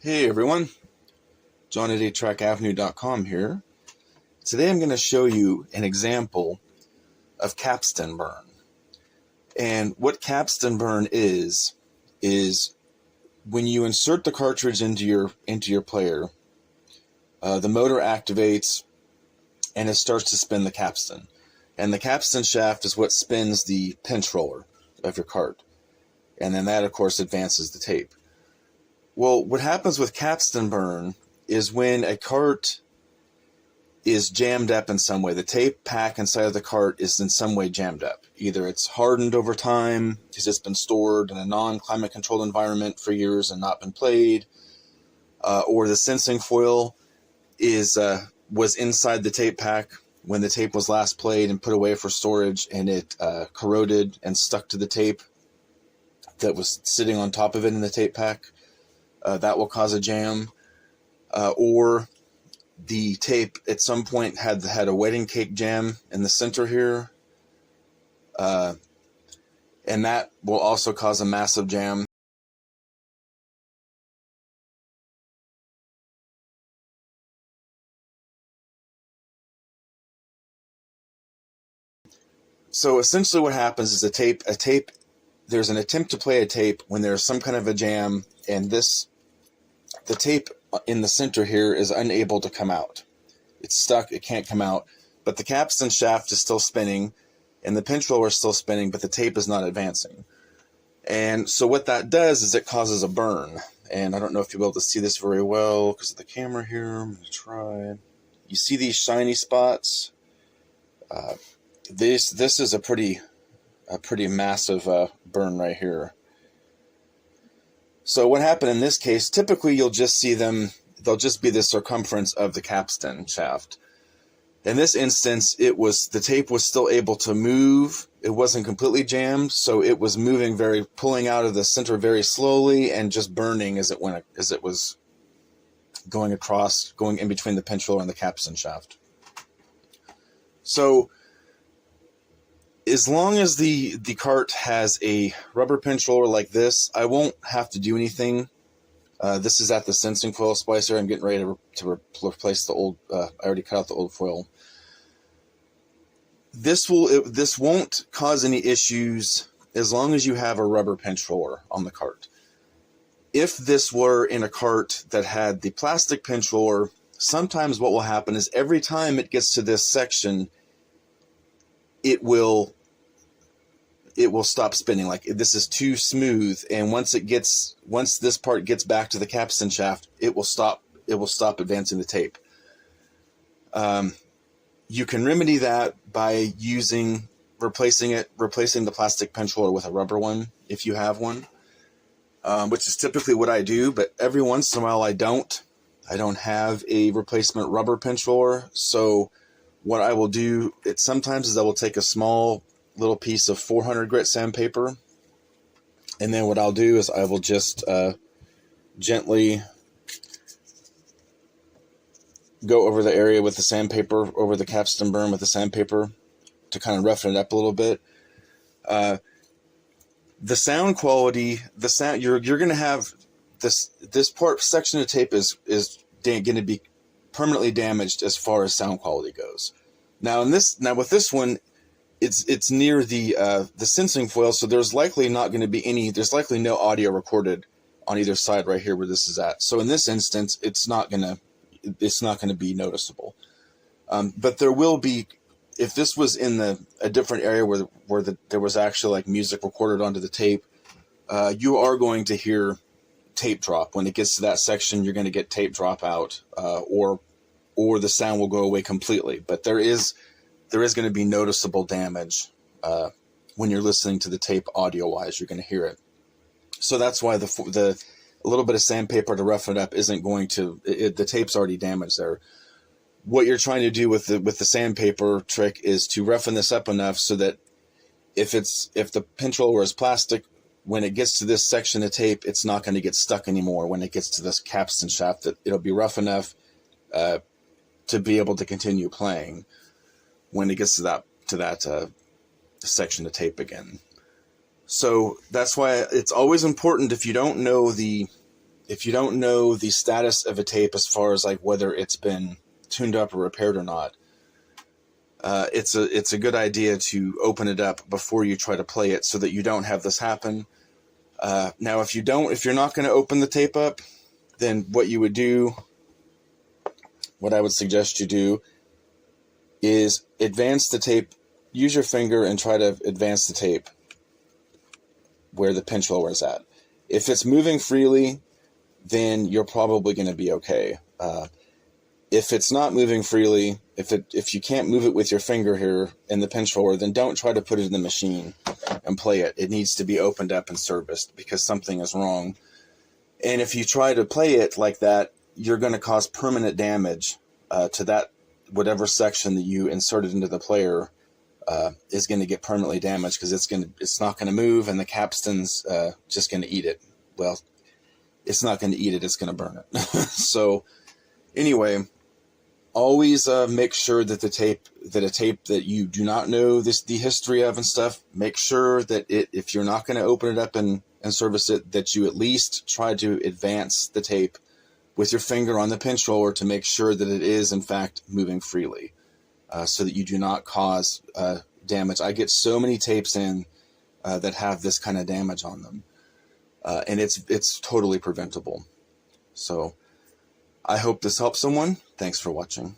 Hey everyone, John at 8trackavenue.com here. Today I'm going to show you an example of capstan burn. And what capstan burn is when you insert the cartridge into your player, the motor activates and it starts to spin the capstan. And the capstan shaft is what spins the pinch roller of your cart. And then that, of course, advances the tape. Well, what happens with capstan burn is when a cart is jammed up in some way. The tape pack inside of the cart is in some way jammed up. Either it's hardened over time because it's been stored in a non-climate controlled environment for years and not been played, or the sensing foil was inside the tape pack when the tape was last played and put away for storage, and it corroded and stuck to the tape that was sitting on top of it in the tape pack. That will cause a jam. Or the tape at some point had a wedding cake jam in the center here. And that will also cause a massive jam. So essentially what happens is there's an attempt to play a tape when there's some kind of a jam, and the tape in the center here is unable to come out. It's stuck, it can't come out, but the capstan shaft is still spinning and the pinch roller is still spinning, but the tape is not advancing. And so what that does is it causes a burn. And I don't know if you'll be able to see this very well because of the camera here. I'm going to try. You see these shiny spots? This is a pretty massive burn right here. So what happened in this case, typically you'll just see they'll just be the circumference of the capstan shaft. In this instance, the tape was still able to move. It wasn't completely jammed, so it was moving pulling out of the center very slowly and just burning as it was going in between the pinch roller and the capstan shaft. So as long as the cart has a rubber pinch roller like this, I won't have to do anything. This is at the sensing foil splicer. I'm getting ready to replace the old. I already cut out the old foil. This won't cause any issues as long as you have a rubber pinch roller on the cart. If this were in a cart that had the plastic pinch roller, sometimes what will happen is every time it gets to this section, it will stop spinning. Like, this is too smooth, and once this part gets back to the capstan shaft, it will stop advancing the tape. You can remedy that by replacing the plastic pinch roller with a rubber one if you have one, which is typically what I do, but every once in a while I don't have a replacement rubber pinch roller. So what I will do sometimes is I will take a small little piece of 400 grit sandpaper, and then what I'll do is I will just gently go over the area with the sandpaper, over the capstan burn with the sandpaper, to kind of roughen it up a little bit. The sound quality, you're going to have this section of tape is going to be permanently damaged as far as sound quality goes. Now with this one, it's near the sensing foil, so there's likely no audio recorded on either side right here where this is at. So in this instance, it's not gonna be noticeable. But there will be, if this was in a different area where there was actually like music recorded onto the tape, you are going to hear tape drop. When it gets to that section, you're going to get tape drop out, or the sound will go away completely. But there is going to be noticeable damage when you're listening to the tape audio-wise. You're going to hear it. So that's why a little bit of sandpaper to roughen it up isn't going to. The tape's already damaged there. What you're trying to do with the sandpaper trick is to roughen this up enough so that if the pinch roller is plastic, when it gets to this section of tape, it's not going to get stuck anymore. When it gets to this capstan shaft, that it'll be rough enough to be able to continue playing when it gets to that section of tape again. So that's why it's always important, if you don't know the if you don't know the status of a tape as far as like whether it's been tuned up or repaired or not, it's a good idea to open it up before you try to play it so that you don't have this happen. Now, if you're not going to open the tape up, then what I would suggest you do is advance the tape. Use your finger and try to advance the tape where the pinch roller is at. If it's moving freely, then you're probably going to be okay. If it's not moving freely, if you can't move it with your finger here in the pinch roller, then don't try to put it in the machine and play it. It needs to be opened up and serviced because something is wrong. And if you try to play it like that, you're going to cause permanent damage to that whatever section that you inserted into the player is going to get permanently damaged because it's not going to move, and the capstan's just going to eat it. Well, it's not going to eat it; it's going to burn it. So, anyway, always make sure that a tape that you do not know the history of and stuff, make sure that if you're not going to open it up and service it, that you at least try to advance the tape with your finger on the pinch roller to make sure that it is in fact moving freely, so that you do not cause damage. I get so many tapes in that have this kind of damage on them, and it's totally preventable. So I hope this helps someone. Thanks for watching.